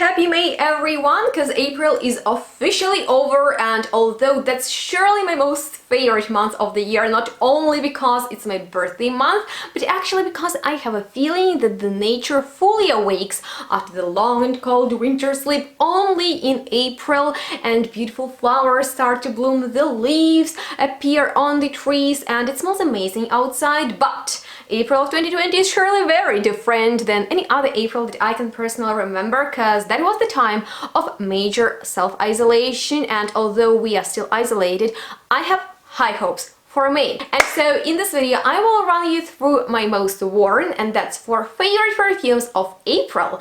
happy May everyone, because April is officially over, and although that's surely my most favorite month of the year, not only because it's my birthday month, but actually because I have a feeling that the nature fully awakes after the long and cold winter sleep only in April, and beautiful flowers start to bloom, the leaves appear on the trees, and it smells amazing outside. But April of 2020 is surely very different than any other April that I can personally remember, because that was the time of major self-isolation, and although we are still isolated, I have high hopes for May. And so in this video I will run you through my most worn, and that's 4 favorite perfumes of April.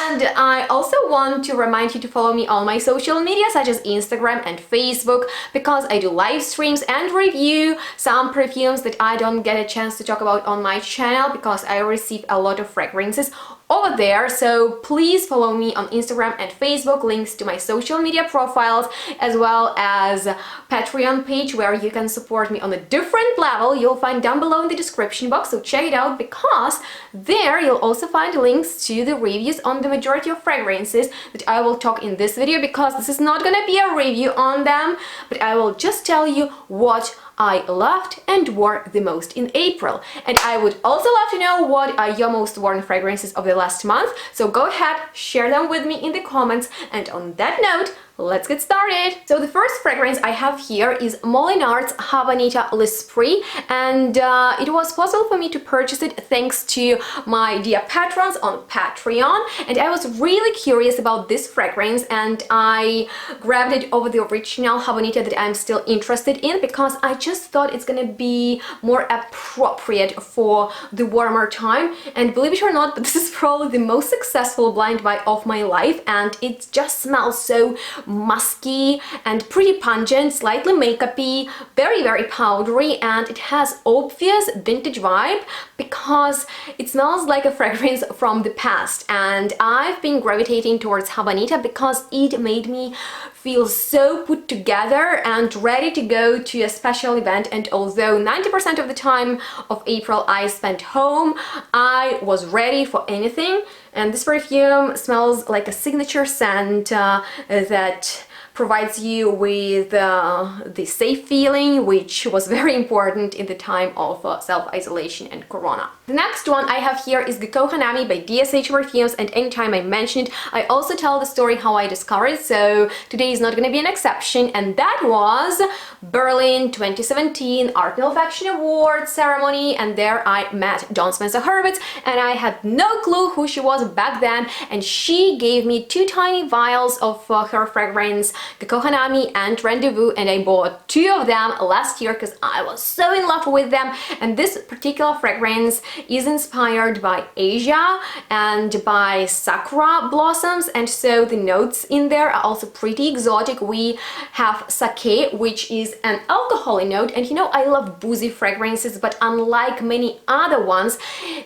And I also want to remind you to follow me on my social media such as Instagram and Facebook, because I do live streams and review some perfumes that I don't get a chance to talk about on my channel, because I receive a lot of fragrances over there. So please follow me on Instagram and Facebook, links to my social media profiles, as well as Patreon page where you can support me on a different level. You'll find down below in the description box, so check it out, because there you'll also find links to the reviews on the majority of fragrances that I will talk in this video, because this is not gonna be a review on them, but I will just tell you what I loved and wore the most in April. And I would also love to know what are your most worn fragrances of the last month, so go ahead, share them with me in the comments. And on that note, let's get started. So the first fragrance I have here is Molinard's Habanita L'Esprit, and it was possible for me to purchase it thanks to my dear patrons on Patreon, and I was really curious about this fragrance, and I grabbed it over the original Habanita that I'm still interested in, because I just thought it's gonna be more appropriate for the warmer time. And believe it or not, but this is probably the most successful blind buy of my life, and it just smells so musky and pretty pungent, slightly makeup-y, very powdery, and it has obvious vintage vibe because it smells like a fragrance from the past. And I've been gravitating towards Habanita because it made me feel so put together and ready to go to a special event. And although 90% of the time of April I spent home, I was ready for anything. And this perfume smells like a signature scent that provides you with the safe feeling, which was very important in the time of self-isolation and corona. The next one I have here is CHOCO Koanami by DSH Perfumes, and anytime I mention it, I also tell the story how I discovered it, so today is not going to be an exception. And that was Berlin 2017 Art and Fashion Awards ceremony, and there I met Dawn Spencer Hurwitz, and I had no clue who she was back then, and she gave me 2 tiny vials of her fragrance, CHOCO Koanami and Rendezvous, and I bought 2 of them last year because I was so in love with them. And this particular fragrance is inspired by Asia and by sakura blossoms, and so the notes in there are also pretty exotic. We have sake, which is an alcoholic note, and you know I love boozy fragrances, but unlike many other ones,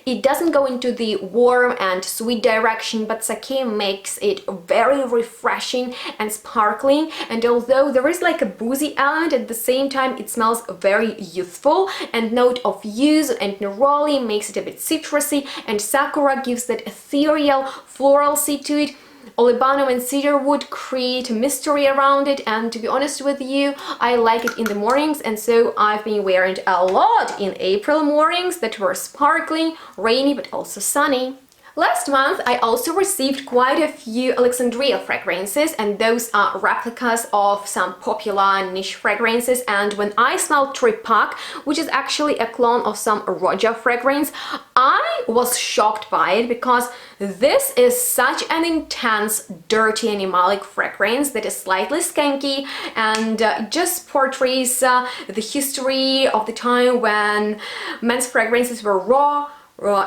it doesn't go into the warm and sweet direction, but sake makes it very refreshing and sparkling. And although there is like a boozy element, at the same time it smells very youthful, and note of yuzu and neroli makes it a bit citrusy, and sakura gives that ethereal floralcy to it. Olibanum and cedarwood create mystery around it, and to be honest with you, I like it in the mornings, and so I've been wearing it a lot in April mornings that were sparkling, rainy, but also sunny. Last month I also received quite a few Alexandria fragrances, and those are replicas of some popular niche fragrances. And when I smelled Tripak, which is actually a clone of some Roja fragrance, I was shocked by it, because this is such an intense, dirty animalic fragrance that is slightly skanky, and just portrays the history of the time when men's fragrances were raw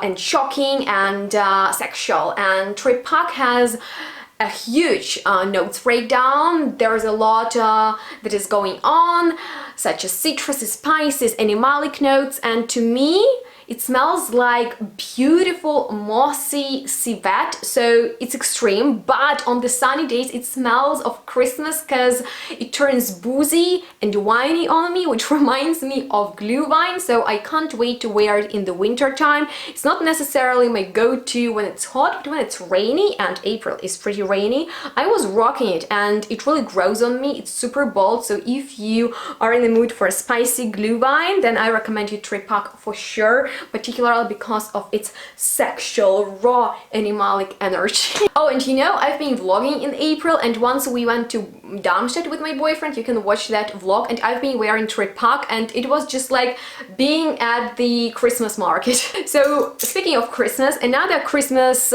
and shocking and sexual. And Tripak has a huge notes breakdown. There's a lot that is going on, such as citrusy, spices, animalic notes, and to me It smells like beautiful mossy civet, so it's extreme, but on the sunny days it smells of Christmas because it turns boozy and winey on me, which reminds me of glühwein, so I can't wait to wear it in the winter time. It's not necessarily my go-to when it's hot, but when it's rainy, and April is pretty rainy, I was rocking it and it really grows on me. It's super bold, so if you are in the mood for a spicy glühwein, then I recommend you Tripack for sure, particularly because of its sexual, raw, animalic energy. Oh, and you know, I've been vlogging in April, and once we went to Darmstadt with my boyfriend, you can watch that vlog, and I've been wearing Tripack, and it was just like being at the Christmas market. So, speaking of Christmas, another Christmas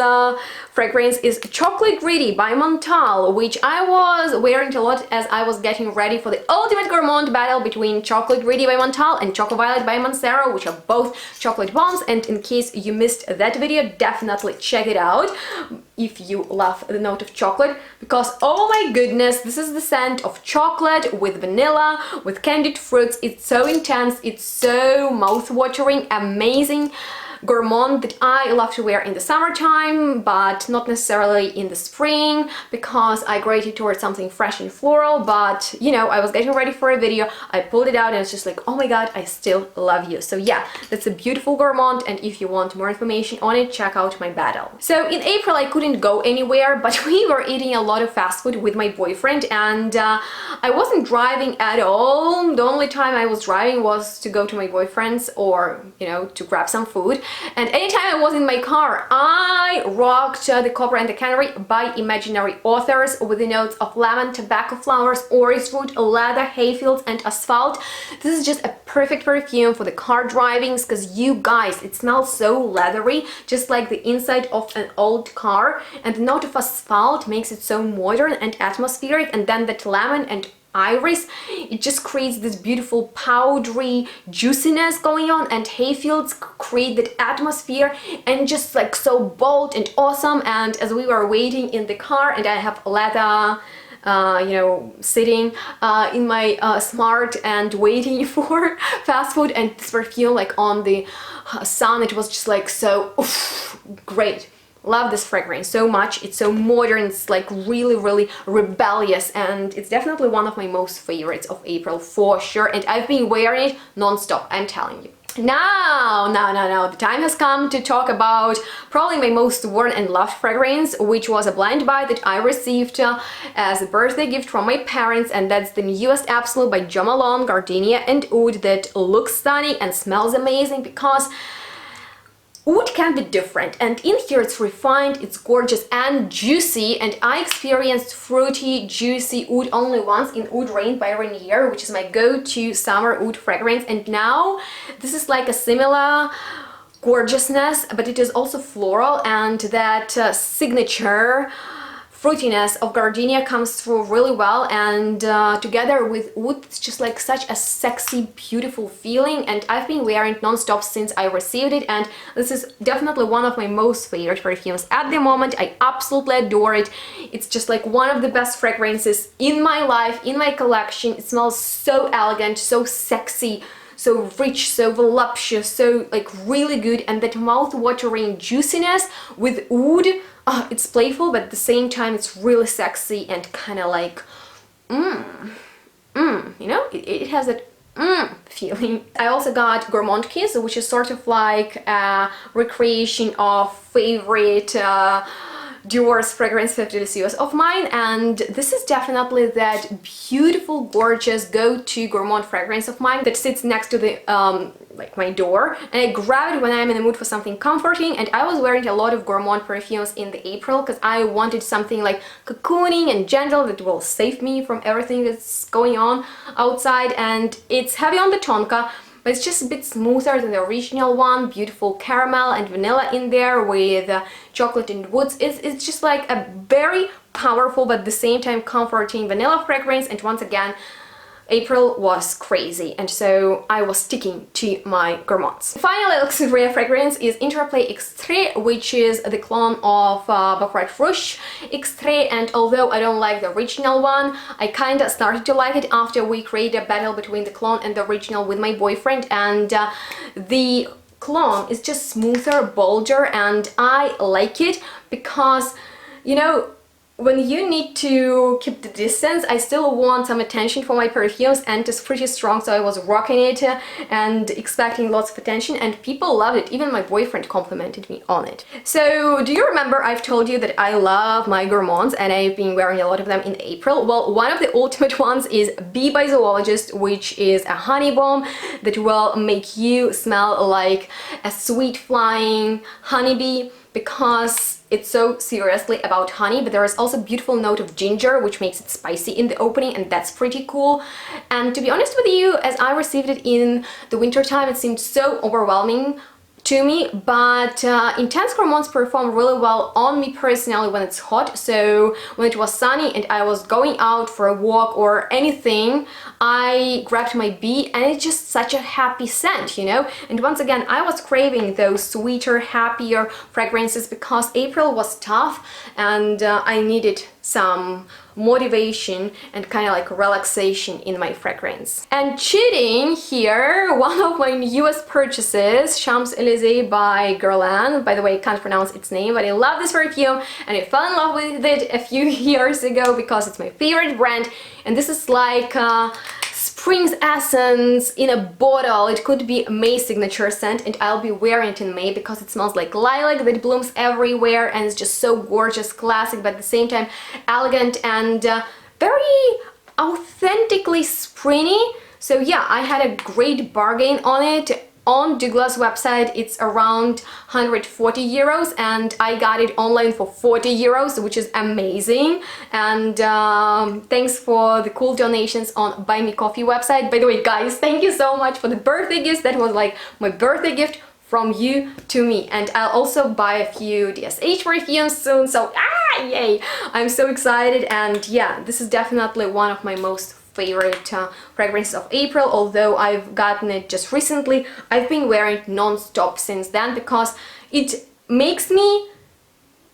fragrance is Chocolate Greedy by Montale, which I was wearing a lot as I was getting ready for the ultimate gourmand battle between Chocolate Greedy by Montale and Choco Violet by MANCERA, which are both chocolate bombs, and in case you missed that video, definitely check it out if you love the note of chocolate, because oh my goodness, this is the scent of chocolate with vanilla, with candied fruits. It's so intense, it's so mouth-watering, amazing gourmand that I love to wear in the summertime, but not necessarily in the spring, because I gravitate towards something fresh and floral. But you know, I was getting ready for a video, I pulled it out, and it's just like, oh my god, I still love you. So yeah, that's a beautiful gourmand, and if you want more information on it, check out my battle. So in April I couldn't go anywhere, but we were eating a lot of fast food with my boyfriend, and I wasn't driving at all. The only time I was driving was to go to my boyfriend's, or you know, to grab some food. And anytime I was in my car, I rocked the Cobra and the Canary by Imaginary Authors with the notes of lemon, tobacco flowers, orris root, leather, hayfields, and asphalt. This is just a perfect perfume for the car drivings, because you guys, it smells so leathery, just like the inside of an old car, and the note of asphalt makes it so modern and atmospheric, and then that lemon and iris, it just creates this beautiful powdery juiciness going on, and hayfields create that atmosphere, and just like so bold and awesome. And as we were waiting in the car, and I have leather you know, sitting in my smart and waiting for fast food, and this perfume like on the sun, it was just like so great. Love this fragrance so much. It's so modern, it's like really rebellious, and it's definitely one of my most favorites of April for sure, and I've been wearing it non-stop, I'm telling you. Now, the time has come to talk about probably my most worn and loved fragrance, which was a blind buy that I received as a birthday gift from my parents, and that's the newest ABSOLU by Malone Gardenia Oud that looks stunning and smells amazing, because oud can be different, and in here it's refined, it's gorgeous and juicy, and I experienced fruity, juicy oud only once in Oud Rain by Rainier, which is my go-to summer oud fragrance, and now this is like a similar gorgeousness, but it is also floral, and that signature fruitiness of Gardenia comes through really well, and together with oud, it's just like such a sexy, beautiful feeling, and I've been wearing it non-stop since I received it, and this is definitely one of my most favorite perfumes at the moment. I absolutely adore it. It's just like one of the best fragrances in my life, in my collection. It smells so elegant, so sexy, so rich, so voluptuous, so like really good, and that mouth-watering juiciness with oud. It's playful, but at the same time it's really sexy and kind of like you know, it has that feeling. I also got Gourmand Kiss, which is sort of like a recreation of favorite Dior's fragrance 50 delicious of mine, and this is definitely that beautiful, gorgeous go-to gourmand fragrance of mine that sits next to the like my door, and I grab it when I'm in the mood for something comforting. And I was wearing a lot of gourmand perfumes in the April because I wanted something like cocooning and gentle that will save me from everything that's going on outside, and it's heavy on the tonka, but it's just a bit smoother than the original one. Beautiful caramel and vanilla in there with chocolate and woods. It's just like a very powerful but at the same time comforting vanilla fragrance, and once again April was crazy, and so I was sticking to my gourmands. Finally, Alexandria fragrance is Interplay Extrait, which is the clone of Baccarat Rouge Extrait, and although I don't like the original one, I kinda started to like it after we created a battle between the clone and the original with my boyfriend, and the cologne is just smoother, bolder, and I like it because, you know, when you need to keep the distance, I still want some attention for my perfumes, and it's pretty strong, so I was rocking it and expecting lots of attention, and people loved it. Even my boyfriend complimented me on it. So do you remember I've told you that I love my Gourmands and I've been wearing a lot of them in April? Well, one of the ultimate ones is Bee by Zoologist, which is a honey bomb that will make you smell like a sweet flying honeybee, because it's so seriously about honey, but there is also a beautiful note of ginger, which makes it spicy in the opening, and that's pretty cool. And to be honest with you, as I received it in the winter time, it seemed so overwhelming to me, but intense Gourmands perform really well on me personally when it's hot. So when it was sunny and I was going out for a walk or anything, I grabbed my Bee, and it's just such a happy scent, you know. And once again, I was craving those sweeter, happier fragrances because April was tough, and I needed some motivation and kind of like relaxation in my fragrance. And cheating here, one of my newest purchases, Champs-Élysées by Guerlain. By the way, I can't pronounce its name, but I love this perfume and I fell in love with it a few years ago because it's my favorite brand. And this is like spring's essence in a bottle. It could be a May signature scent, and I'll be wearing it in May because it smells like lilac that blooms everywhere, and it's just so gorgeous, classic, but at the same time elegant and very authentically springy. So yeah, I had a great bargain on it. On Douglas website, it's around 140 euros, and I got it online for 40 euros, which is amazing. And thanks for the cool donations on Buy Me Coffee website. By the way, guys, thank you so much for the birthday gifts. That was like my birthday gift from you to me. And I'll also buy a few DSH perfumes soon, so yay! I'm so excited. And yeah, this is definitely one of my most favorite fragrances of April. Although I've gotten it just recently, I've been wearing it non-stop since then because it makes me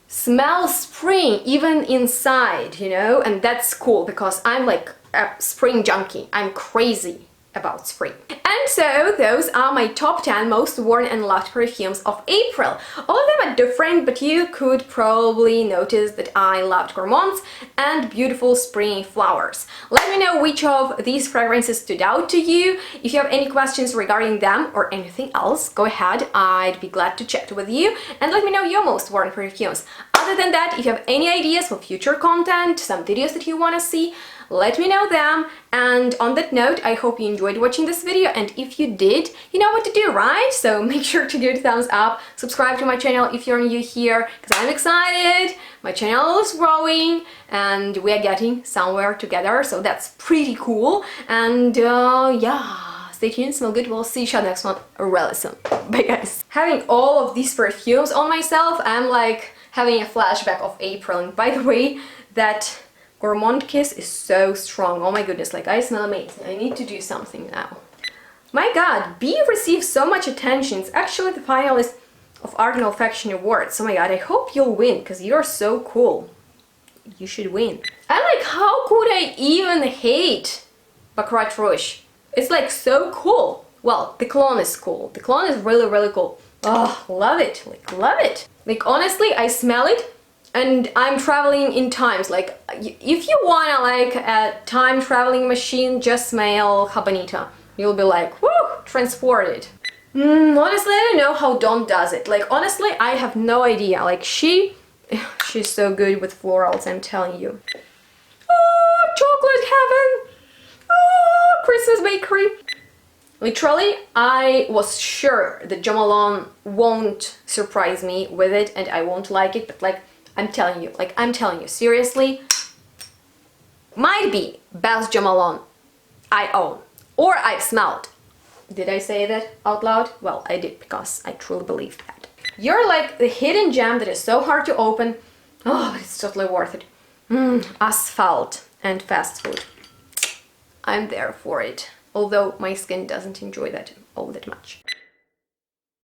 smell spring even inside, you know, and that's cool because I'm like a spring junkie. I'm crazy about spring. And so those are my top 10 most worn and loved perfumes of April. All of them are different, but you could probably notice that I loved Gourmands and beautiful springy flowers. Let me know which of these fragrances stood out to you. If you have any questions regarding them or anything else, go ahead, I'd be glad to chat with you, and let me know your most worn perfumes. Other than that, if you have any ideas for future content, some videos that you want to see, let me know them. And on that note, I hope you enjoyed watching this video, and if you did, you know what to do, right? So make sure to give it a thumbs up, subscribe to my channel if you're new here, because I'm excited. My channel is growing and we are getting somewhere together, so that's pretty cool. And yeah, stay tuned, smell good, we'll see each other next one really soon. Bye guys. Having all of these perfumes on myself, I'm like having a flashback of April. And by the way, that Gourmand Kiss is so strong. Oh my goodness, like I smell amazing. I need to do something now. My god, Bee receives so much attention. It's actually the finalist of Art and Olfaction Awards. Oh my god, I hope you'll win, because you're so cool. You should win. And like, how could I even hate Baccarat Rouge? It's like so cool. Well, the cologne is cool. The cologne is really, really cool. Oh, love it. Like, love it. Like, honestly, I smell it and I'm traveling in times. Like, if you wanna like a time traveling machine, just smell Habanita. You'll be like, woo, transported. Honestly, I don't know how Dawn does it. Like, honestly, I have no idea. Like, she's so good with florals, I'm telling you. Oh, chocolate heaven! Oh, Christmas bakery! Literally, I was sure that Jo Malone won't surprise me with it and I won't like it, but like, I'm telling you, seriously, might be best Jo Malone I own, or I've smelled. Did I say that out loud? Well, I did, because I truly believe that. You're like the hidden gem that is so hard to open. Oh, but it's totally worth it. Asphalt and fast food. I'm there for it. Although my skin doesn't enjoy that all that much.